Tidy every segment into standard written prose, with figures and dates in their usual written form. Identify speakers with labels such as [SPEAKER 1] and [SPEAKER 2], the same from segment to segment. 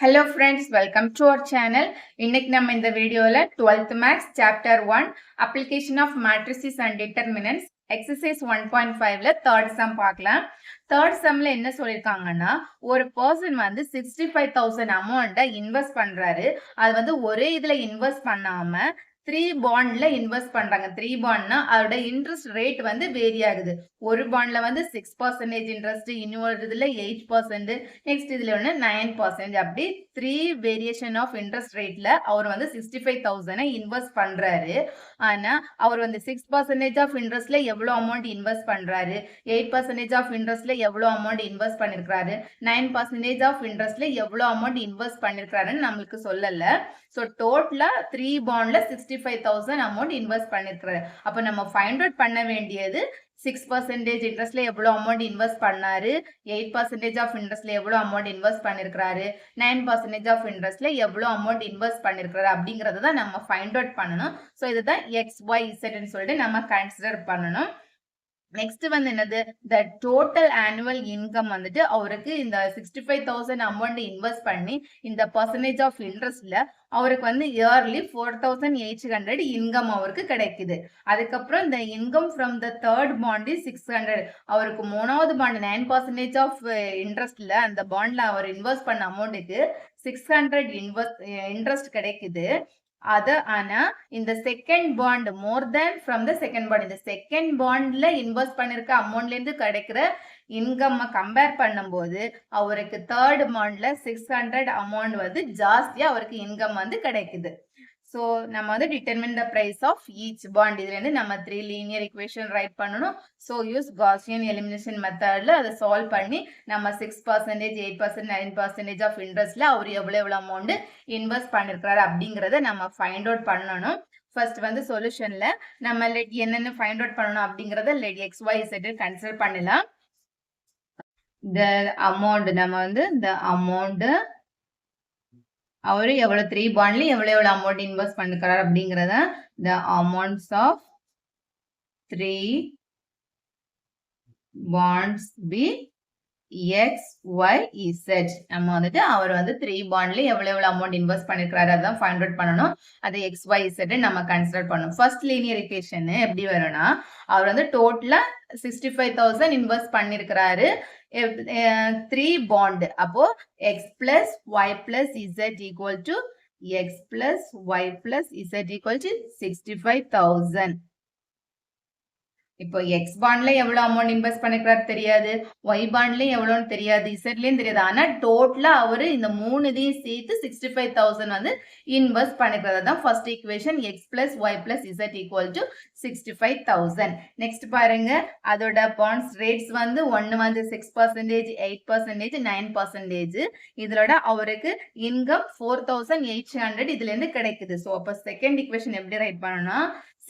[SPEAKER 1] Hello friends, welcome to our channel. இன்னைக்கு நம்ம இந்த வீடியோல 12th Maths Chapter 1 Application of Matrices and Determinants Exercise 1.5ல third sum பார்க்கலாம். third sumல என்ன சொல்லிருக்காங்கன்னா ஒரு பர்சன் வந்து 65,000 அமௌண்ட்டை இன்வெஸ்ட் பண்றாரு. அது வந்து ஒரே இதுல இன்வெஸ்ட் பண்ணாம 3 பாண்ட்ல இன்வெஸ்ட் பண்றாங்க. 3 பாண்ட்னா அதோட இன்ட்ரெஸ்ட் ரேட் வந்து வேரி ஆகுது. ஒரு பாண்ட்ல வந்து 6% இன்ட்ரெஸ்ட், இன்னொரு இதுல 8%, நெக்ஸ்ட் இதுல ஒன்று 9%. அப்படி 3 வேரியேஷன் ஆஃப் இன்ட்ரெஸ்ட் ரேட்ல அவர் வந்து 65,000 இன்வெஸ்ட் பண்றாரு. ஆனா அவர் வந்து 6% ஆஃப் இன்ட்ரெஸ்ட்ல எவ்வளவு அமௌண்ட் இன்வெஸ்ட் பண்றாரு, 8% ஆஃப் இன்ட்ரெஸ்ட்ல எவ்வளவு அமௌண்ட் இன்வெஸ்ட் பண்ணிருக்காரு, 9% ஆஃப் இன்ட்ரெஸ்ட்ல எவ்வளவு அமௌண்ட் இன்வெஸ்ட் பண்ணிருக்காருன்னு நம்மளுக்கு சொல்லல. ஸோ டோட்டலா 3 பாண்ட்ல 65,000 அமௌண்ட் இன்வெஸ்ட் பண்ணிருக்காரு. அப்ப நம்ம ஃபைண்ட் அவுட் பண்ண வேண்டியது 6% இன்ட்ரெஸ்ட்ல எவ்வளவு அமௌண்ட் இன்வெஸ்ட் பண்ணாரு, 8% ஆஃப் இன்ட்ரெஸ்ட்ல எவ்வளவு அமௌண்ட் இன்வெஸ்ட் பண்ணிருக்காரு, 9% ஆஃப் இன்ட்ரெஸ்ட்ல எவ்வளவு அமௌண்ட் இன்வெஸ்ட் பண்ணிருக்காரு அப்படிங்கறத தான் நம்ம ஃபைண்ட் அவுட் பண்ணணும். ஸோ இதுதான் XYZ சொல்லிட்டு நம்ம கன்சிடர் பண்ணணும். நெக்ஸ்ட் வந்து என்னது, த டோட்டல் ஆனுவல் இன்கம் வந்துட்டு அவருக்கு இந்த 65,000 அமௌண்ட் இன்வெஸ்ட் பண்ணி இந்த பர்சன்டேஜ் ஆஃப் இன்ட்ரெஸ்ட்ல அவருக்கு வந்து இயர்லி 4,800 இன்கம் அவருக்கு கிடைக்குது. அதுக்கப்புறம் இந்த income from the third bond 600, அவருக்கு மூணாவது பாண்ட் 9% ஆஃப் இன்ட்ரெஸ்ட்ல அந்த பாண்ட்ல அவர் இன்வெஸ்ட் பண்ண அமௌண்ட்டுக்கு 600 இன்ட்ரெஸ்ட் கிடைக்குது. அது ஆனா இந்த second bond more than from the second bond, இந்த செகண்ட் பாண்ட்ல இன்வெஸ்ட் பண்ணிருக்க அமௌண்ட்ல இருந்து கிடைக்கிற இன்கம் கம்பேர் பண்ணும்போது அவருக்கு தேர்ட் பாண்ட்ல 600 அமௌண்ட் வந்து ஜாஸ்தியா அவருக்கு இன்கம் வந்து கிடைக்குது. ஸோ நம்ம வந்து determine the price of each bond, இதுல இருந்து நம்ம 3 லீனியர் இக்குவேஷன் ரைட் பண்ணணும். ஸோ யூஸ் காசியன் எலிமினேஷன் மெத்தட்ல அதை சால்வ் பண்ணி நம்ம 6%, 8%, 9% ஆஃப் இன்ட்ரெஸ்ட்ல அவர் எவ்வளவு அமௌண்ட் இன்வெஸ்ட் பண்ணிருக்காரு அப்படிங்கறத நம்ம ஃபைண்ட் அவுட் பண்ணணும். ஃபர்ஸ்ட் வந்து சொல்யூஷன்ல நம்ம லெட் என்னென்ன ஃபைண்ட் அவுட் பண்ணணும் அப்படிங்கறத லெட் XYZ கன்சிடர் பண்ணலாம். இந்த அமௌண்ட் நம்ம வந்து இந்த அமௌண்ட் அவரு எவ்வளவு 3 பாண்ட்ல எவ்வளவு அமௌண்ட் இன்வெஸ்ட் பண்ணிருக்காரு அப்படிங்கறத the amounts of 3 bonds be XYZ. நம்ம வந்துட்டு அவர் வந்து 3 பாண்ட்ல எவ்வளவு அமௌண்ட் இன்வெஸ்ட் பண்ணிருக்காரு அதான் ஃபைண்ட் அவுட் பண்ணணும். அதை XYZ நம்ம கன்சிடர் பண்ணணும். ஃபர்ஸ்ட் லீனியர் ஈக்குவேஷன் எப்படி வரும்னா அவர் வந்து டோட்டலா 65,000 இன்வெஸ்ட் பண்ணிருக்காரு 3 பாண்ட். அப்போ X plus Y plus Z equal to X plus Y plus Z equal to 65,000. இப்போ X பாண்ட்ல எவ்வளவு அமௌண்ட் இன்வெஸ்ட் பண்ணிருக்காரு தெரியாது, Y பாண்ட்ல எவ்வளவுன்னு தெரியாது, Zலயும் தெரியாது. ஆனா டோட்டலா அவரு இந்த மூணுதையும் சேர்த்து 65,000 வந்து இன்வெஸ்ட் பண்ணிருக்காரு. தான் first equation X plus Y plus Z equal to 65,000. Next பாருங்க, அதோட பாண்ட்ஸ் ரேட்ஸ் வந்து ஒன்னு வந்து 6%, 8%, 9%. இதோட அவருக்கு இன்கம் 4,800 இதுல இருந்து கிடைக்குது. சோ அப்ப செகண்ட் ஈக்குவேஷன் எப்படி ரைட் பண்ணணும்னா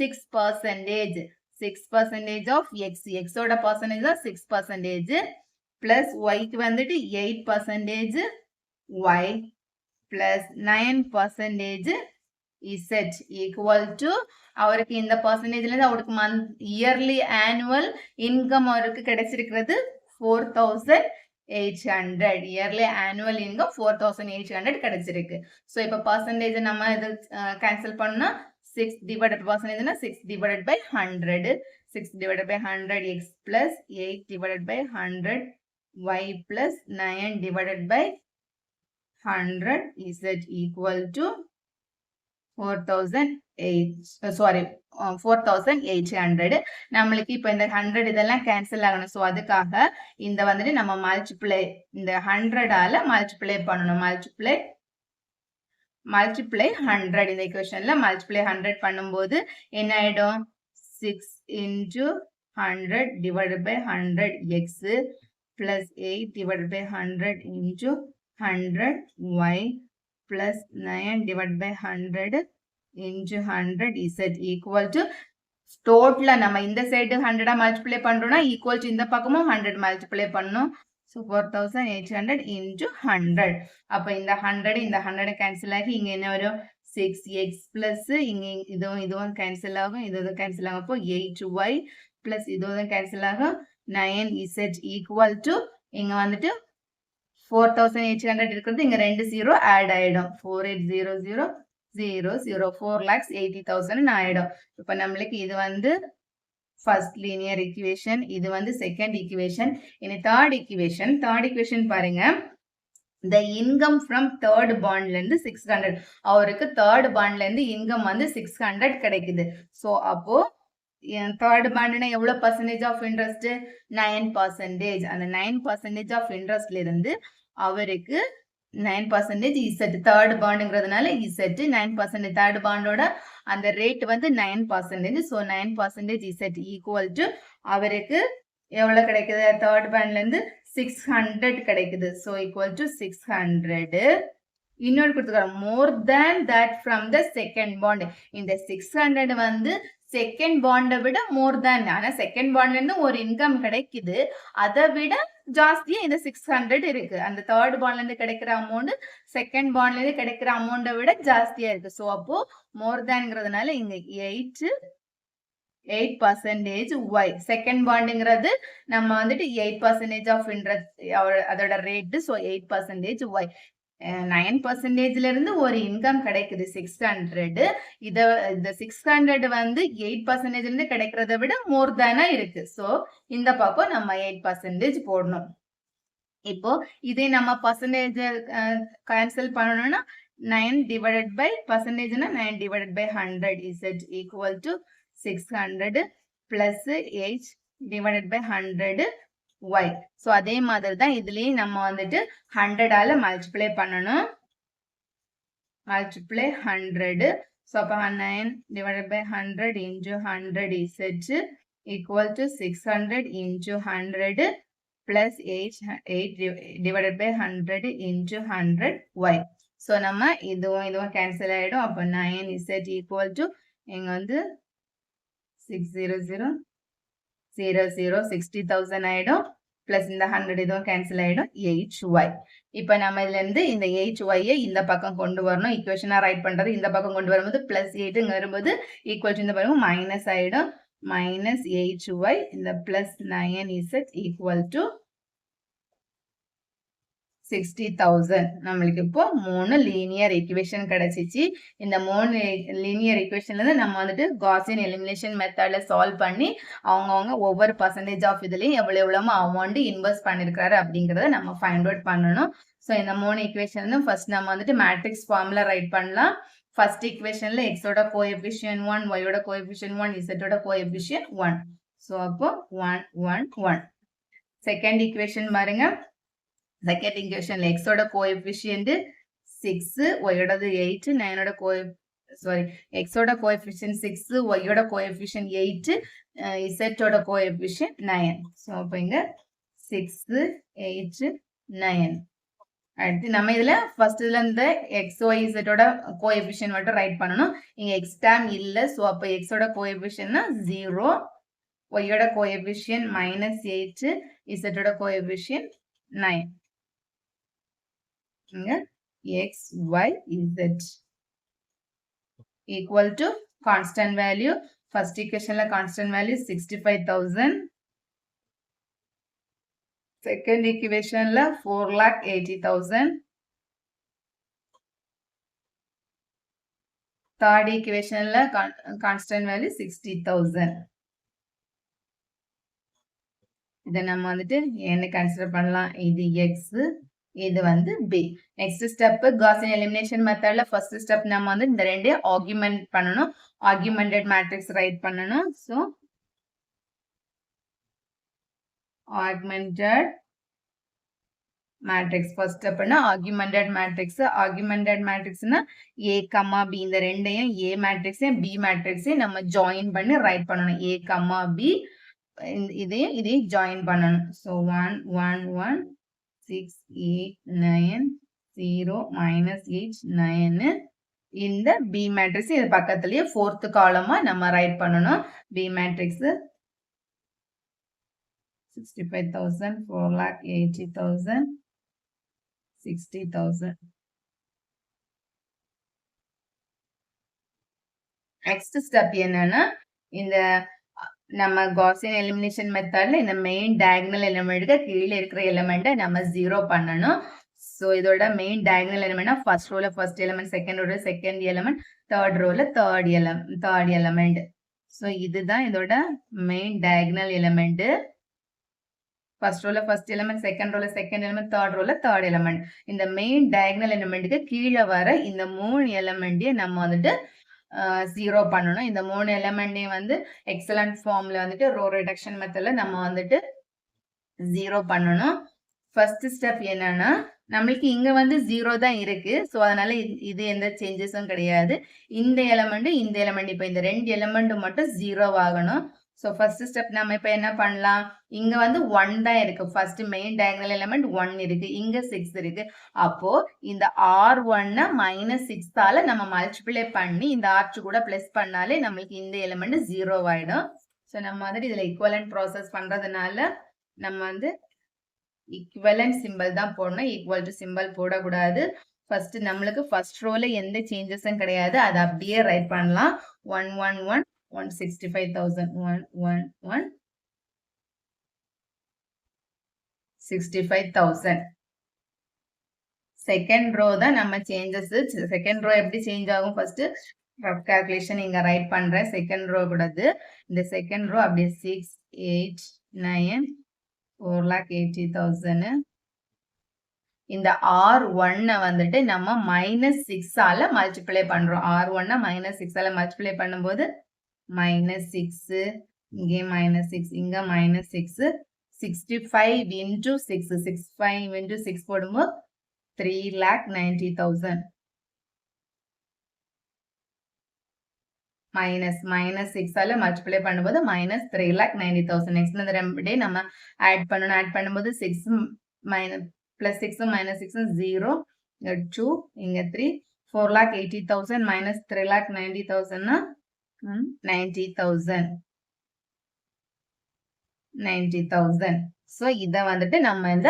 [SPEAKER 1] 6%, 6% of X, X ஓட percentage தான் 6%, plus Y க்கு வந்துட்டு 8%, Y plus 9% Z equal to அவருக்கு இந்த பர்சன்டேஜ்ல இருந்து அவருக்கு இயர்லி ஆனுவல் இன்கம் அவருக்கு கிடைச்சிருக்கிறது 4,800. இயர்லி ஆனுவல் இன்கம் 4,800 கிடைச்சிருக்கு. ஸோ இப்போ பர்சன்டேஜ் நம்ம இது கேன்சல் பண்ணா 6 divided percentage na 6 divided by 100, 6 divided by 100 X plus 8 divided by 100 Y plus 9 divided by 100 Z equal to 4,800. நம்மளுக்கு இப்போ இந்த 100 இதெல்லாம் கேன்சல் ஆகணும். ஸோ அதுக்காக இந்த வந்துட்டு நம்ம மல்டிப்ளை இந்த 100ஆல மல்டிப்ளை பண்ணணும். மல்டிப்ளை 100 இந்த ஈக்குவேஷன்ல மல்டிப்ளை 100 பண்ணும்போது என்ன ஆயிடும், 6 into 100 divided by 100 X plus 8 divided by 100 into 100 Y plus 9 divided by 100 into 100 Z equal to டோட்டலா நம்ம இந்த சைடு 100 மல்டிப்ளை பண்றோம்னா ஈக்குவல் டு இந்த பக்கமும் 100 மல்டிப்ளை பண்ணணும். So 4,800 into 100. அப்ப இந்த 100 இந்த 100 கேன்சல் ஆகி இங்க என்ன வரும், 6x plus இங்க இதுவும் கேன்சல் ஆகும், இதுவும் கேன்சல் ஆகும். அப்போ 8y plus இதுவும் கேன்சல் ஆகும், 9z equal to இங்க வந்துட்டு 4800 இருக்கிறது இங்க 2 0 ஆட் ஆயிடும் 4800 0 4,80,000 ஆயிடும். இப்ப நம்மளுக்கு இது வந்து ஃபர்ஸ்ட் லீனியர் ஈக்குவேஷன், இது வந்து செகண்ட் ஈக்குவேஷன். இனி தேர்ட் ஈக்குவேஷன் பாருங்க. the income from third bondல இருந்து 600, அவருக்கு தேர்ட் பாண்ட்ல இருந்து இன்கம் வந்து 600 கிடைக்குது. சோ அப்போ தேர்ட் பாண்ட்னா எவ்வளவு பர்சன்டேஜ் ஆஃப் இன்ட்ரெஸ்ட்? 9%. அந்த 9% ஆஃப் இன்ட்ரெஸ்ட்ல இருந்து அவருக்கு 9% இசட், தேர்ட் பாண்டுங்கிறதுனால இசட் 9%, தேர்ட் பாண்டோட அந்த ரேட் வந்து 9%. ஸோ 9% இசட் ஈக்குவல் டு அவருக்கு எவ்வளவு கிடைக்குது? தேர்ட் பாண்ட்ல இருந்து 600 கிடைக்குது. So equal to 600. இன்னொரு கொடுத்துருக்காங்க more than that from the second bond. இந்த 600 வந்து செகண்ட் பாண்டை விட மோர் தேன், ஆனா செகண்ட் பாண்ட்ல இருந்து ஒரு இன்கம் கிடைக்குது, அதை விட ஜாஸ்தியா இந்த 600 இருக்கு. அந்த தேர்ட் பாண்ட்ல இருந்து கிடைக்கிற அமௌண்ட் செகண்ட் பாண்ட்ல இருந்து கிடைக்கிற அமௌண்ட்டை விட ஜாஸ்தியா இருக்கு. ஸோ அப்போ மோர் தேன்ங்கிறதுனால இங்க 8% ஒய். செகண்ட் பாண்டுங்கிறது நம்ம வந்துட்டு 8% ஆஃப் இன்ட்ரெஸ்ட் அதோட ரேட்டு. So 8% y. 9%ல இருந்து ஒரு இன்கம் கிடைக்குது 600. இந்த 600 வந்து 8% இருந்து கிடைக்கிறத விட மோர் தேனா இருக்கு. சோ இந்த பக்கம் நம்ம 8% போடணும். இப்போ இதே நம்ம பர்சன்டேஜ் கேன்சல் பண்ணணும்னா 9 டிவைடட் பை பர்சன்டேஜ்னா 9 divided by 100 is equal to 600 plus 8 divided by 100 y. So அதே மாதிரி தான் இதுலயும் நம்ம வந்துட்டு 100 ஆல மல்டிப்ளை பண்ணணும். மல்டிப்ளை 100. சோ அப்ப 9 divided by 100 into 100 is equal to 600 into 100 plus 8 divided by 100 into 100 y. So நம்ம இதுவும் கேன்சல் ஆயிடும். அப்ப 9 is equal to இங்க வந்து 600 60,000 ஆயிடும். பிளஸ் இந்த 100 இதுவும் கேன்சல் ஆயிடும். 8y. இப்ப நம்ம இதுல இருந்து இந்த 8y இந்த பக்கம் கொண்டு வரணும். ஈக்குவேஷனா ரைட் பண்றது இந்த பக்கம் கொண்டு வரும்போது பிளஸ் 8 வரும்போது ஈக்குவல் டு இந்த பாருங்க மைனஸ் ஆயிடும். Minus 8y. இந்த பிளஸ் 9 is equal to 60,000. நம்மளுக்கு இப்போ 3 லீனியர் ஈக்குவேஷன் கிடைச்சிச்சு. இந்த 3 லீனியர் ஈக்குவேஷன்ல இருந்து நம்ம வந்துட்டு காஸியன் எலிமினேஷன் மெத்தட்ல சால்வ் பண்ணி அவங்கவுங்க ஒவ்வொரு பர்சன்டேஜ் ஆஃப் இதுலயும் எவ்வளவு அமௌண்ட் இன்வெஸ்ட் பண்ணிருக்காரு அப்படிங்கறத நம்ம ஃபைண்ட் அவுட் பண்ணணும். ஸோ இந்த 3 ஈக்குவேஷன் ஃபர்ஸ்ட் நம்ம வந்துட்டு மேட்ரிக்ஸ் ஃபார்முலா ரைட் பண்ணலாம். ஃபர்ஸ்ட் ஈக்குவேஷன்ல எக்ஸோட கோஎஃபிஷியன்ட் 1, ஒய்யோட கோஎஃபிஷியன்ட் 1, இசட்டோட கோஎஃபிஷியன்ட் 1. ஸோ அப்போ 1 1 1. செகண்ட் ஈக்குவேஷன் பாருங்க. செகண்ட் ஈக்குவேஷன்ல x ஓட கோஎஃபிஷியன்ட் 6, y ஓடது 8, 9 ஓட x ஓட கோஎஃபிஷியன்ட் 6, y ஓட கோஎஃபிஷியன்ட் 8, z ஓட கோஎஃபிஷியன்ட் 9. சோ அப்ப இங்க 6 8 9. அடுத்து நம்ம இதுல ஃபர்ஸ்ட் இதுல இந்த x y z ஓட கோஎஃபிஷியன்ட் மட்டும் ரைட் பண்ணனும். இங்க x டேர்ம் இல்ல. சோ அப்ப x ஓட கோஎஃபிஷியன்ட்னா 0, y ஓட கோஎஃபிஷியன்ட் -8, z ஓட coefficient 9. x, y, z equal to constant value. First equation la constant value 65,000. Second equation la 4,80,000. Third equation la constant value 60,000. இதை நம்ம வந்துட்டு என்ன கன்சிடர் பண்ணலாம்? இது x, இது வந்து b. Next step Gaussian elimination மெத்தட்ல ஃபர்ஸ்ட் ஸ்டெப் நம்ம வந்து இந்த ரெண்டையும் ஆர்குமெண்ட் பண்ணனும். ஆர்குமெண்டட் மேட்ரிக்ஸ் ரைட் பண்ணனும். சோ ஆர்குமெண்டட் மேட்ரிக்ஸ் ஃபர்ஸ்ட் ஸ்டெப்னா ஆர்குமெண்டட் மேட்ரிக்ஸ். ஆர்குமெண்டட் மேட்ரிக்ஸ்னா a, b இந்த ரெண்டையும் a மேட்ரிக்ஸையும் b மேட்ரிக்ஸையும் நம்ம ஜாயின் பண்ணி ரைட் பண்ணனும். a, b இதையும் ஜாயின் பண்ணனும். சோ 1 1 1 6 8 9 0 -8 9. இந்த b மேட்ரிக்ஸ் இது பக்கத்துலயே fourth காலமா நம்ம ரைட் பண்ணனும். b matrix 65,000 4,80,000 60,000. நெக்ஸ்ட் ஸ்டெப் என்னன்னா இந்த நம்ம காஸியன் எலிமினேஷன் மெத்தட்ல இந்த மெயின் டயகனல் எலிமெண்ட்க்கு கீழே இருக்கிற எலிமெண்ட்டை நம்ம 0 பண்ணணும். ஸோ இதோட மெயின் டயகனல் எலிமெண்ட்னா ஃபர்ஸ்ட் ரோல ஃபர்ஸ்ட் எலிமெண்ட், செகண்ட் ரோல செகண்ட் எலிமெண்ட், தேர்ட் ரோல தேர்ட் எலிமெண்ட். ஸோ இதுதான் இதோட மெயின் டயகனல் எலிமெண்ட். ஃபர்ஸ்ட் ரோல ஃபர்ஸ்ட் எலிமெண்ட், செகண்ட் ரோல செகண்ட் எலிமெண்ட், தேர்ட் ரோல தேர்ட் எலிமெண்ட். இந்த மெயின் டயகனல் எலிமெண்ட்டுக்கு கீழே வர இந்த 3 எலிமெண்ட்டையும் நம்ம வந்துட்டு 0 பண்ணணும். இந்த 3 எலிமெண்ட்டையும் வந்து எக்ஸலன்ட் ஃபார்ம்ல வந்துட்டு ரோ ரிடக்ஷன் மெத்தட்ல நம்ம வந்துட்டு 0 பண்ணணும். ஃபர்ஸ்ட் ஸ்டெப் என்னன்னா, நம்மளுக்கு இங்க வந்து 0 தான் இருக்கு. ஸோ அதனால இது எந்த சேஞ்சஸும் கிடையாது. இந்த எலிமெண்ட் இப்போ இந்த 2 எலிமெண்ட் மட்டும் 0 ஆகணும். ஸோ ஃபர்ஸ்ட் ஸ்டெப் நம்ம இப்போ என்ன பண்ணலாம், இங்க வந்து 1 தான் இருக்கு. ஃபர்ஸ்ட் மெயின் டயகனல் எலிமெண்ட் 1 இருக்கு, இங்க 6 இருக்கு. அப்போ இந்த R1 -6ஆல நம்ம மல்டிப்ளை பண்ணி இந்த R2 கூட பிளஸ் பண்ணாலே நம்மளுக்கு இந்த எலிமெண்ட் 0 ஆயிடும். ஸோ நம்ம வந்துட்டு இதுல ஈக்குவலன்ட் ப்ராசஸ் பண்றதுனால நம்ம வந்து ஈக்குவலன்ட் சிம்பிள் தான் போடணும், ஈக்குவல் டு சிம்பிள் போடக்கூடாது. ஃபர்ஸ்ட் நம்மளுக்கு ஃபர்ஸ்ட் ரோல எந்த சேஞ்சஸும் கிடையாது, அதை அப்படியே ரைட் பண்ணலாம். 111 165,000 111 65,000. செகண்ட் ரோ தான் நம்ம சேஞ்சஸ். செகண்ட் ரோ எப்படி சேஞ்ச் ஆகும், ஃபர்ஸ்ட் ரஃப் கால்குலேஷன் இங்க ரைட் பண்றேன். செகண்ட் ரோ கூடது இந்த செகண்ட் ரோ அப்படியே 6 8 9 4,80,000. இந்த R1 வந்துட்டு நம்ம -6ஆல மல்டிப்ளை பண்றோம். R1 -6ஆல மல்டிப்ளை பண்ணும்போது -6, இங்கே -6, இங்க -6, 65 into 6, 65 into 6 போடும்போது 3,90,000. -6ஆல மல்டிப்ளை பண்ணும்போது -3,90,000. நெக்ஸ்ட் இந்த ரெண்டே நம்ம ஆட் பண்ணணும். ஆட் பண்ணும்போது 6 plus 6 minus 6 0, 2, இங்க 3, 4,80,000 minus 3,90,000 90,000. 90,000. So இத வந்துட்டு நம்ம இந்த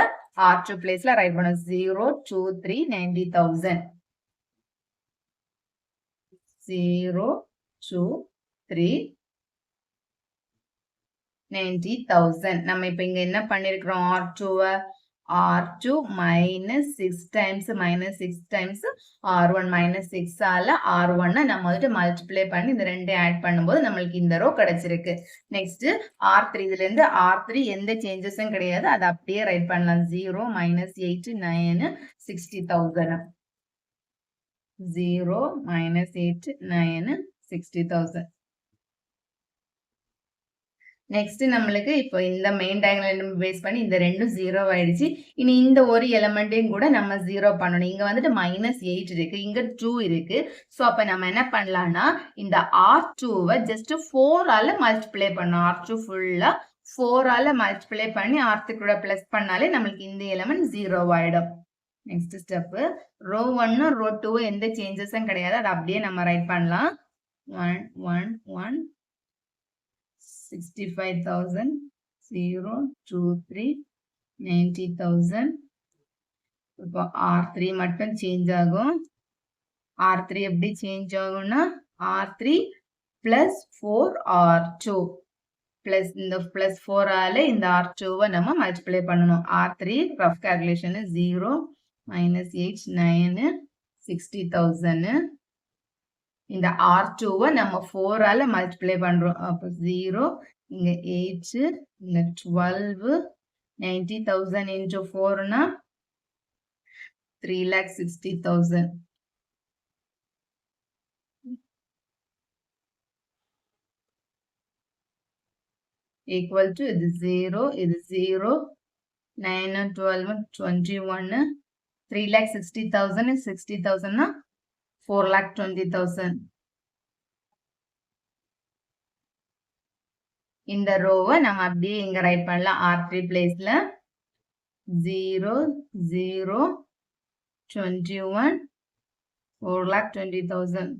[SPEAKER 1] R2 பிளேஸ்ல ரைட் பண்ணோம். 0 2 3 90,000. 0 2 3 90,000. நம்ம இப்ப இங்க என்ன பண்ணிருக்கிறோம், R2 minus 6 times R1 minus 6 ஆல R1 நம்ம வந்துட்டு மல்டிப்ளை பண்ணி இந்த ரெண்டே ஆட் பண்ணும்போது நம்மளுக்கு இந்த ரோ கிடைச்சிருக்கு. நெக்ஸ்ட் R3, இதுல இருந்து R3 எந்த சேஞ்சஸும் கிடையாது, அதை அப்படியே ரைட் பண்ணலாம். 0 minus 8 9 60,000. 0 minus 8 9 60,000. நெக்ஸ்ட் நம்மளுக்கு இப்போ இந்த மெயின் டயகனல் எலிமெண்ட் பேஸ் பண்ணி இந்த ரெண்டும் 0 ஆயிடுச்சு. இனி இந்த ஒரு எலிமெண்ட்டையும் கூட நம்ம 0 பண்ணணும். இங்க வந்துட்டு -8 இருக்கு, இங்க 2 இருக்கு. ஸோ அப்ப நம்ம என்ன பண்ணலாம்னா இந்த R2வை ஜஸ்ட் 4ஆல மல்டிப்ளை பண்ணணும். R2 ஃபுல்லா 4ஆல மல்டிப்ளை பண்ணி R3 கூட பிளஸ் பண்ணாலே நம்மளுக்கு இந்த எலிமெண்ட் 0 ஆயிடும். நெக்ஸ்ட் ஸ்டெப் ரோ 1 ரோ 2 எந்த சேஞ்சஸும் கிடையாது, அதை அப்படியே நம்ம ரைட் பண்ணலாம். 1 1 1 65,000 0 2 3 90,000. இப்போ R3 மட்டும் சேஞ்ச் ஆகும். R3 எப்படி சேஞ்ச் ஆகும்னா R3 plus 4 R2 plus இந்த plus 4 ஆல இந்த R2வை நம்ம மல்டிப்ளை பண்ணணும். R3 rough calculation 0 minus 8 9 60,000. இந்த R2வை நம்ம 4ஆல மல்டிப்ளை பண்றோம். அப்போ 0, இங்க 8, இங்க 12, 90,000 into 4னா 3,60,000. equal to இது 0, இது 0, 9 12 21, 3,60,000 60,000னா 4,20,000. இந்த ரோவை நம்ம அப்படியே இங்க ரைட் பண்ணலாம். R3 பிளேஸ்ல 0 0 21 4,20,000.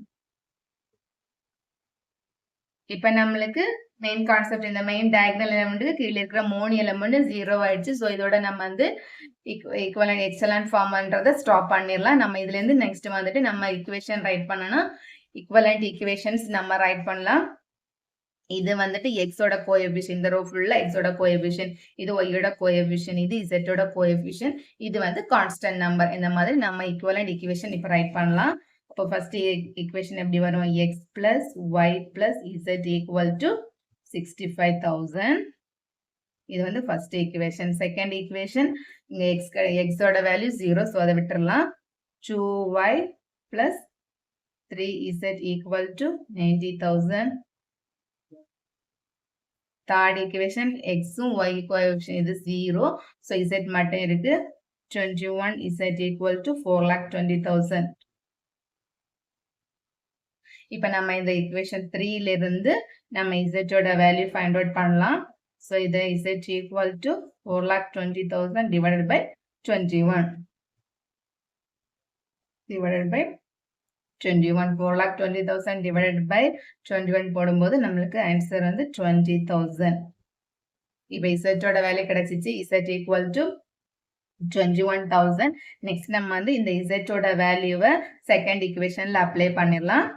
[SPEAKER 1] இப்ப நம்மளுக்கு மெயின் கான்செப்ட் இந்த மெயின் டயகனல் எலிமெண்ட்டுக்கு கீழே இருக்கிற 3 எலிமெண்ட் 0 ஆயிடுச்சு. ஸோ இதோட நம்ம வந்து ஈக்குவலன்ட் எக்ஸலன்ட் ஃபார்ம்ன்றதை ஸ்டாப் பண்ணிடலாம். நம்ம இதுல இருந்து நெக்ஸ்ட் வந்துட்டு நம்ம ஈக்குவேஷன் ரைட் பண்ணணும். ஈக்குவலன்ட் ஈக்குவேஷன்ஸ் நம்ம ரைட் பண்ணலாம். இது வந்துட்டு x ஓட கோஎஃபிஷியன்ட், இந்த ரோ ஃபுல்லா x ஓட கோஎஃபிஷியன்ட், இது y ஓட கோஎஃபிஷியன்ட், இது z ஓட கோஎஃபிஷியன்ட், இது வந்து கான்ஸ்டன்ட் நம்பர். இந்த மாதிரி நம்ம ஈக்குவலன்ட் ஈக்குவேஷன் இப்ப ரைட் பண்ணலாம். அப்போ ஃபர்ஸ்ட் ஈக்குவேஷன் எப்படி வரும்? x plus y plus z equal to 65,000. இது வந்து ஃபர்ஸ்ட் ஈக்குவேஷன். செகண்ட் ஈக்குவேஷன், இங்க x ஓட வேல்யூ 0, சோ அதை விட்டுறலாம். 2y plus 3z equal to 90,000. Third equation, எக்ஸும் y கோஎஃபிஷியன்ட் இது 0, ஸோ z மட்டும் இருக்கு. 21z equal to 4,20,000. இப்போ நம்ம இந்த ஈக்குவேஷன் 3ல இருந்து நம்ம z ஓட வேல்யூ ஃபைண்ட் அவுட் பண்ணலாம். ஸோ இது z equal to 4,20,000 divided by 21. Divided by 21. 4,20,000 divided by 21 போடும்போது நம்மளுக்கு ஆன்சர் வந்து 20,000. இப்போ z ஓட வேல்யூ கிடைச்சிச்சு. z equal to 21,000. நெக்ஸ்ட் நம்ம வந்து இந்த z ஓட வேல்யூவை செகண்ட் ஈக்குவேஷன்ல அப்ளை பண்ணிடலாம்.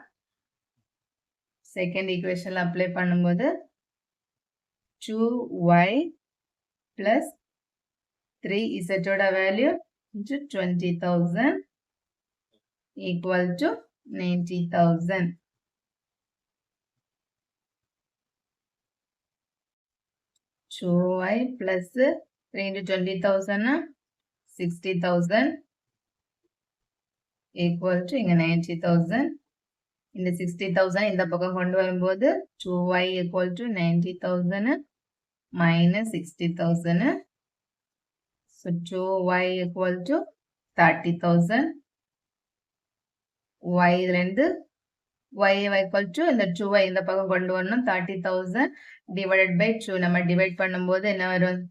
[SPEAKER 1] செகண்ட் ஈக்குவேஷன்ல அப்ளை பண்ணும்போது 2y plus 3z ஓட value into 20,000 equal to 90,000. 2y plus 3 into 20,000 60,000 equal to இங்க 90,000. இந்த 60,000 இந்த பக்கம் கொண்டு வரும்போது 2y equal to 90,000 minus 60,000. So 2y equal to 30,000. y இதிலிருந்து y equal to இந்த 2y இந்த பக்கம் கொண்டு வரணும். 30,000 divided by 2 நம்ம டிவைட் பண்ணும்போது என்ன வரும்?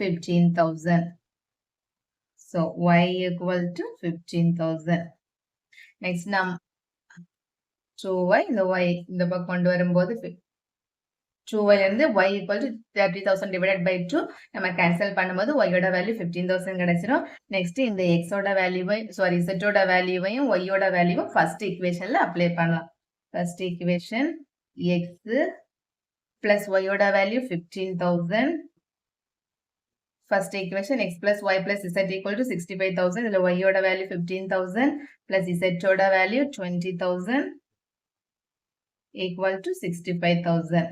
[SPEAKER 1] 15,000. So y equal to 15,000. Next நம் 2y இந்த y இந்த பக்கம் கொண்டு வரும்போது 2y இருந்து y equal to 30,000 divided by 2 நம்ம கேன்சல் பண்ணும்போது y ஓட வேல்யூ 15,000 கிடைச்சிரும். நெக்ஸ்ட் இந்த x ஓட வேல்யூவை z ஓட வேல்யூவையும் y ஓட வேல்யூவும் ஃபர்ஸ்ட் ஈக்குவேஷன்ல அப்ளை பண்ணலாம். First equation x plus y ஓட value 15,000. First equation x plus y plus z equal to 65,000. இதுல y ஓட வேல்யூ 15,000 plus z ஓட value 20,000 equal to 65,000.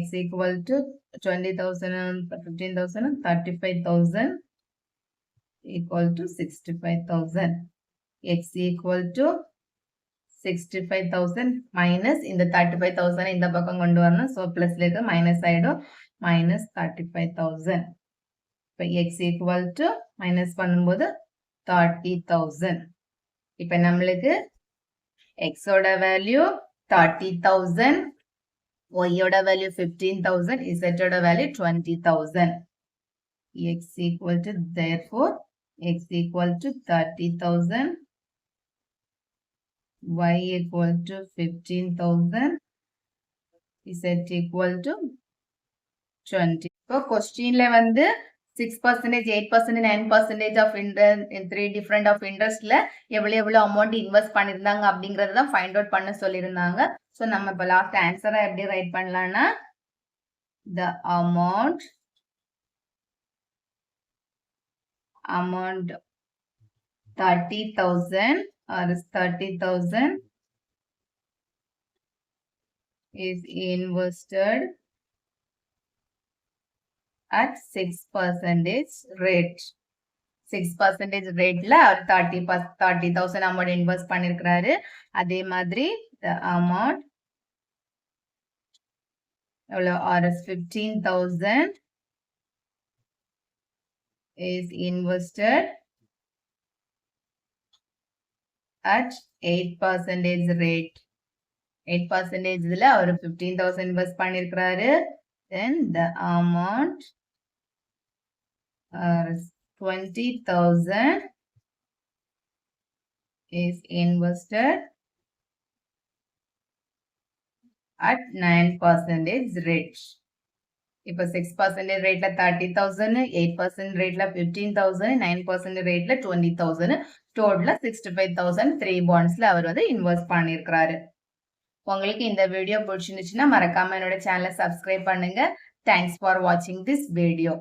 [SPEAKER 1] X equal to 20,000 and 15,000 and 35,000 equal to 65,000. X equal to 65,000 minus இந்த 35,000 இந்த பக்கம் கொண்டு வரணும். So plus லேக்கு minus ஆயிடும். minus 35,000. இப்போ x equal to minus பண்ணும்போது 30,000. இப்போ நம்மளுக்கு x ஓட வேல்யூ 30,000, y ஓட வேல்யூ 15,000, z ஓட value 20,000. x equal to, therefore x equal to 30,000, y equal to 15,000, z equal to 20. இப்போ கொஸ்டின்ல வந்து 6%, 8%, 9% of interest in 3 different of interestல எவ்வளவு அமௌண்ட் இன்வெஸ்ட் பண்ணிருந்தாங்க அப்படிங்கறத தான் ஃபைண்ட் அவுட் பண்ண சொல்லிருந்தாங்க. சோ நம்ம இப்ப லாஸ்ட் ஆன்சரை எப்படி ரைட் பண்ணலாம்னா the amount 30,000 or 30,000 is invested at 6% rate. 6% rateல அவர் 30,000 அமௌண்ட் இன்வெஸ்ட் பண்ணிருக்காரு. அதே மாதிரி the amount எவ்வளவு RS 15,000 is invested at 8% rate. 8% இதுல அவர் 15,000 இன்வெஸ்ட் பண்ணிருக்காரு. Then the amount RS 20,000 is invested at 9% rate. இப்போ 6% ரேட்ல 30,000, 8% ரேட்ல 15,000, 9% ரேட்ல 20,000, டோட்டலா 65,000 3 பாண்ட்ஸ்ல அவர் வந்து இன்வெஸ்ட் பண்ணிருக்காரு. உங்களுக்கு இந்த வீடியோ பிடிச்சிருந்துச்சுன்னா மறக்காம என்னோட சேனலை சப்ஸ்கிரைப் பண்ணுங்க. தேங்க்ஸ் ஃபார் வாட்சிங் திஸ் வீடியோ.